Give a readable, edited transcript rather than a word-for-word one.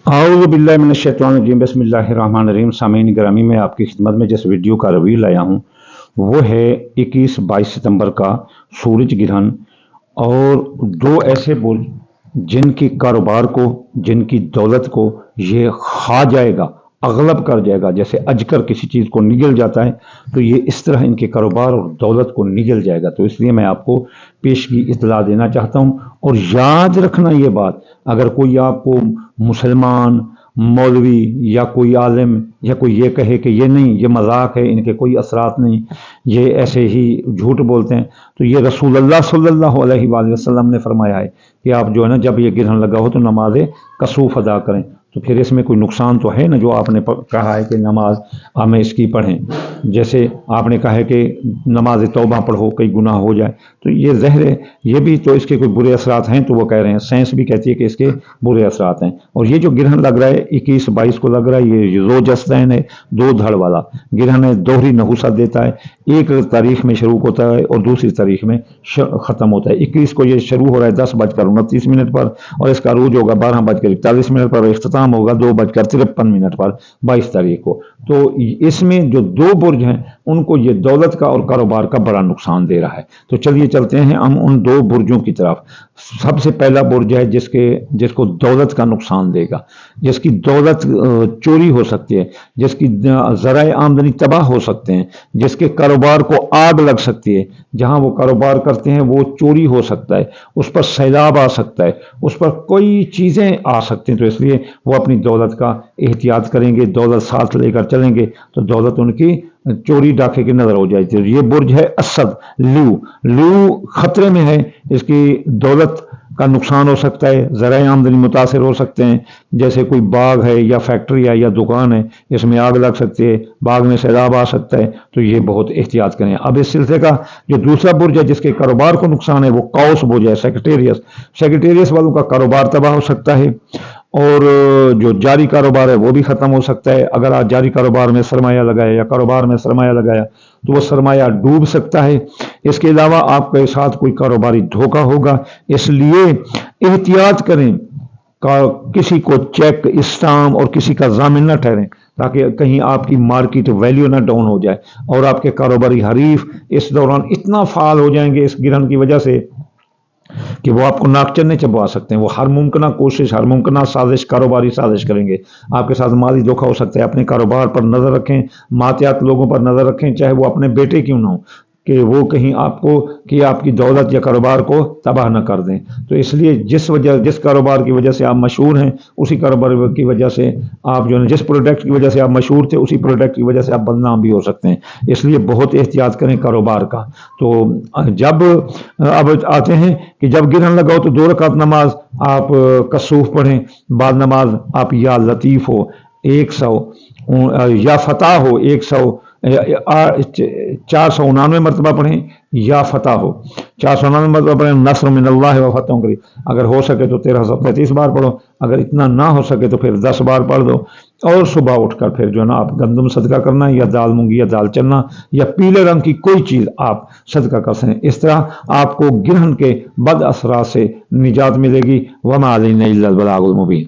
اعوذ باللہ من الشیطان الرجیم بسم اللہ الرحمن الرحیم۔ سامعین گرامی، میں آپ کی خدمت میں جس ویڈیو کا ریویو لایا ہوں وہ ہے 21-22 ستمبر کا سورج گرہن، اور دو ایسے برج جن کی کاروبار کو، جن کی دولت کو یہ کھا جائے گا، اغلب کر جائے گا۔ جیسے اجگر کسی چیز کو نگل جاتا ہے تو یہ اس طرح ان کے کاروبار اور دولت کو نگل جائے گا۔ تو اس لیے میں آپ کو پیشگی اطلاع دینا چاہتا ہوں، اور یاد رکھنا یہ بات، اگر کوئی آپ کو مسلمان، مولوی یا کوئی عالم یا کوئی یہ کہے کہ یہ نہیں، یہ مذاق ہے، ان کے کوئی اثرات نہیں، یہ ایسے ہی جھوٹ بولتے ہیں، تو یہ رسول اللہ صلی اللہ علیہ وآلہ وسلم نے فرمایا ہے کہ آپ جو ہے نا، جب یہ گرہن لگا ہو تو نماز کسوف ادا کریں۔ تو پھر اس میں کوئی نقصان تو ہے نا، جو آپ نے کہا ہے کہ نماز ہمیں اس کی پڑھیں، جیسے آپ نے کہا ہے کہ نماز توبہ پڑھو کئی گناہ ہو جائے، تو یہ زہر ہے، یہ بھی تو اس کے کوئی برے اثرات ہیں، تو وہ کہہ رہے ہیں، سائنس بھی کہتی ہے کہ اس کے برے اثرات ہیں۔ اور یہ جو گرہن لگ رہا ہے 21-22 کو لگ رہا ہے، یہ زوجستین ہے، دو دھڑ والا گرہن ہے، دوہری نحوست دیتا ہے، ایک تاریخ میں شروع ہوتا ہے اور دوسری تاریخ میں ختم ہوتا ہے۔ 21 کو یہ شروع ہو رہا ہے 10:29 پر، اور اس کا عروج ہوگا 12:41 پر، اور اختتام ہوگا 2:53 پر 22 تاریخ کو۔ تو اس میں جو دو برج ہیں ان کو یہ دولت کا اور کاروبار کا بڑا نقصان دے رہا ہے۔ تو چلیے چلتے ہیں ہم ان دو برجوں کی طرف۔ سب سے پہلا برج ہے جس کو دولت کا نقصان دے گا، جس کی دولت چوری ہو سکتی ہے، جس کی ذرائع آمدنی تباہ ہو سکتے ہیں، جس کے کاروبار کو آگ لگ سکتی ہے، جہاں وہ کاروبار کرتے ہیں وہ چوری ہو سکتا ہے، اس پر سیلاب آ سکتا ہے، اس پر کوئی چیزیں آ سکتی ہیں۔ تو اس لیے وہ اپنی دولت کا احتیاط کریں گے، دولت ساتھ لے کر چلیں گے تو دولت ان کی چوری ڈاکے کی نظر ہو جائے گی۔ یہ برج ہے اسد، لیو خطرے میں ہے، اس کی دولت کا نقصان ہو سکتا ہے، ذرائع آمدنی متاثر ہو سکتے ہیں، جیسے کوئی باغ ہے یا فیکٹری ہے یا دکان ہے، اس میں آگ لگ سکتی ہے، باغ میں سیلاب آ سکتا ہے، تو یہ بہت احتیاط کریں۔ اب اس سلسلے کا جو دوسرا برج ہے جس کے کاروبار کو نقصان ہے وہ قوس برج ہے، سیکریٹریس والوں کا کاروبار تباہ ہو سکتا ہے، اور جو جاری کاروبار ہے وہ بھی ختم ہو سکتا ہے۔ اگر آپ جاری کاروبار میں سرمایہ لگایا یا کاروبار میں سرمایہ لگایا تو وہ سرمایہ ڈوب سکتا ہے۔ اس کے علاوہ آپ کے ساتھ کوئی کاروباری دھوکہ ہوگا، اس لیے احتیاط کریں، کسی کو چیک، اسٹامپ اور کسی کا ضامن نہ ٹھہریں، تاکہ کہیں آپ کی مارکیٹ ویلیو نہ ڈاؤن ہو جائے، اور آپ کے کاروباری حریف اس دوران اتنا فعال ہو جائیں گے اس گرہن کی وجہ سے کہ وہ آپ کو ناک چنے چبوا سکتے ہیں۔ وہ ہر ممکنہ کوشش، ہر ممکنہ سازش، کاروباری سازش کریں گے، آپ کے ساتھ مالی دھوکہ ہو سکتا ہے۔ اپنے کاروبار پر نظر رکھیں، ماتحت لوگوں پر نظر رکھیں، چاہے وہ اپنے بیٹے کیوں نہ ہو، کہ وہ کہیں آپ کو کہ آپ کی دولت یا کاروبار کو تباہ نہ کر دیں۔ تو اس لیے جس کاروبار کی وجہ سے آپ مشہور ہیں، اسی کاروبار کی وجہ سے آپ جو ہے جس پروڈکٹ کی وجہ سے آپ مشہور تھے، اسی پروڈکٹ کی وجہ سے آپ بدنام بھی ہو سکتے ہیں۔ اس لیے بہت احتیاط کریں کاروبار کا۔ تو جب اب آتے ہیں کہ جب گرہن لگاؤ تو 2 رکعت نماز آپ کسوف پڑھیں، بعد نماز آپ یا لطیف ہو 100، یا فتح ہو 499 مرتبہ پڑھیں، یا فتح ہو 499 مرتبہ پڑھیں، نصر من اللہ و فتح قریب۔ اگر ہو سکے تو 1335 بار پڑھو، اگر اتنا نہ ہو سکے تو پھر 10 بار پڑھ دو۔ اور صبح اٹھ کر پھر جو ہے نا آپ گندم صدقہ کرنا، یا دال مونگی یا دال چنا یا پیلے رنگ کی کوئی چیز آپ صدقہ کر سکیں۔ اس طرح آپ کو گرہن کے بد اثرات سے نجات ملے گی۔ وما علینا الا البلاغ المبین۔